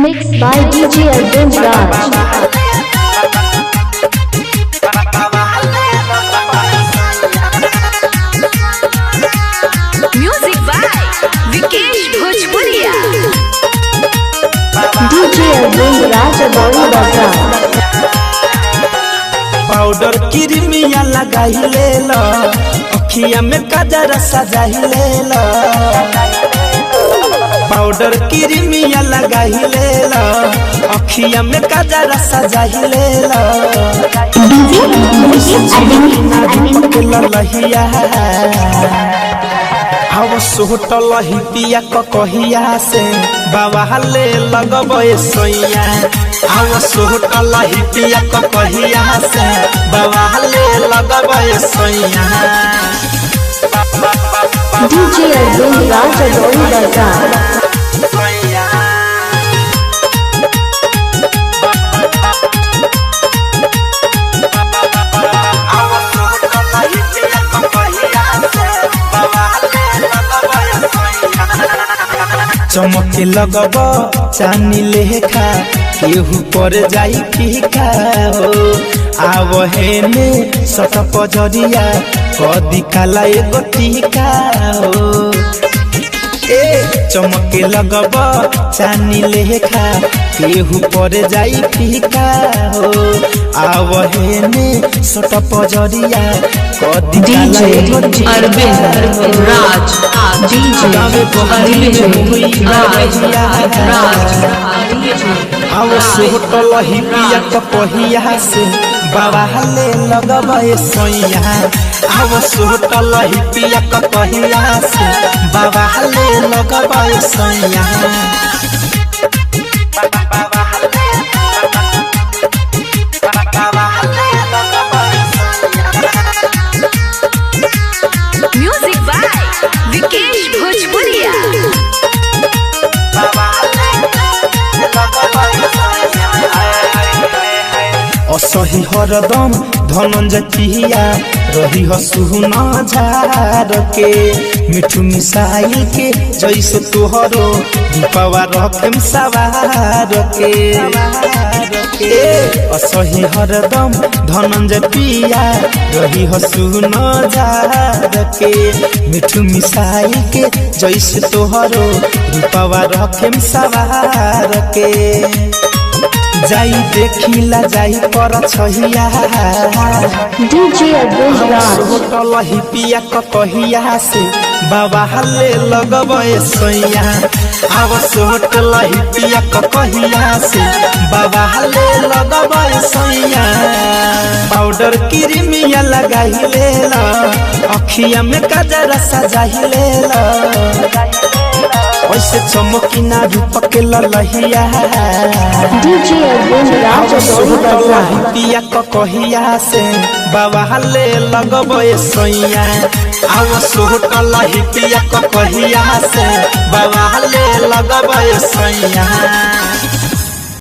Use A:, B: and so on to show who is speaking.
A: Mixed by DJ Arvind Raj.
B: Music by Vikesh Bhojpuria.
A: DJ Arvind Raj Abori Baza.
C: Powder Crimea लगाई ले लो, अखिया में कजरा सजाई ले लो। पाउडर क्रीमिया लगाई ले लो, अखिया में कजरा सजाई ले लो। लहिया हव सोटल ही पिया कहिया से बाबा ले लगबे सोइया। हव सोटल ही पिया कहिया से बाबा ले लगबे सोइया।
A: DJ Arvind Raj Abori Baza.
C: चमके लगब चानी लेखा केहू पर जाई फीका हो। आवहेने सत पजरिया कदी काला एगो टीका हो। ए चमके लगब चानी लेखा केहू पर जाई फीका हो। आवहेने सत पजरिया कदी काला एगो
B: Arvind Raj. DJ Arvind Raj.
C: आव सोटल ही पिया कहिया से बाबा ले लगबे सोइया। आव सोटल ही पिया कहिया से बाबा ले लगबे सोइया।
B: Music by Vikesh Bhojpuria.
C: असही हरदम धनंजय पिया रही सुना झार के। मिठू मिसाइल के जैसे तोहरो रूपवा रखेम सवार के। असही हरदम धनंजय पिया रही सुना झार के। मिठू मिसाइल के जैसे तोहरो रूपवा रखेम सवार के। जाई देखिला जाई पर छहिया।
A: DJ Arvind Raj.
C: सोटल ही पिया कहिया से बाबा ले लगबे सोइया। आव सोटल ही पिया कहिया से बाबा ले लगबे सोइया। पाउडर क्रीमिया लगाई ले लो, अखिया में कजरा सजाई ले लो। ऐसे चमकी ना रूप के Lahiya.
A: DJ Arvind Raj Abori Baza.
C: पिया कहिया से बाबा ले लगबे सोइया। आव सोटल ही पिया कहिया से बाबा ले लगबे सोइया।